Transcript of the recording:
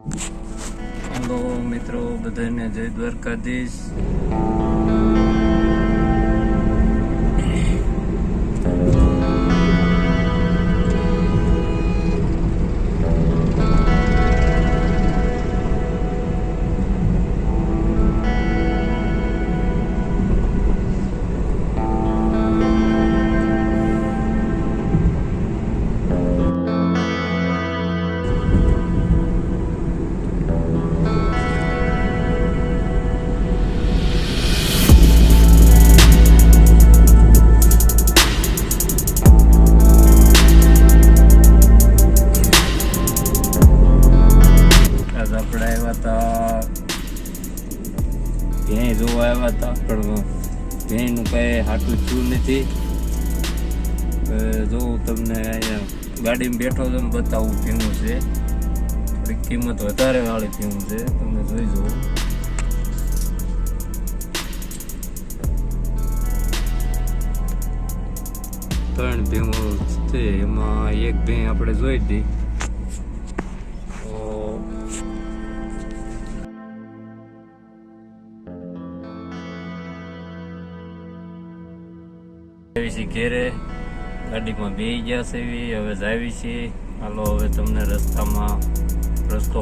Hello મિત્રો, બધાને જય દ્વારકાધીશ. આપણે આવ્યા હતા ભેં જોવા આવ્યા હતા, પણ ભેંનું કઈ હાટું થયું નથી. જોઉં તમને અહીંયા ગાડીમાં બેઠો તો બતાવું ભીનું છે, થોડીક કિંમત વધારે વાળી ભીનું છે, તમે જોઈ જુઓ. ત્રણ ભીમો છે, એમાં એક ભેં આપણે જોઈ હતી. ઘેરે ગાડીમાં બેસી ગયા છે, હવે જાવી છે. હાલો હવે તમને રસ્તો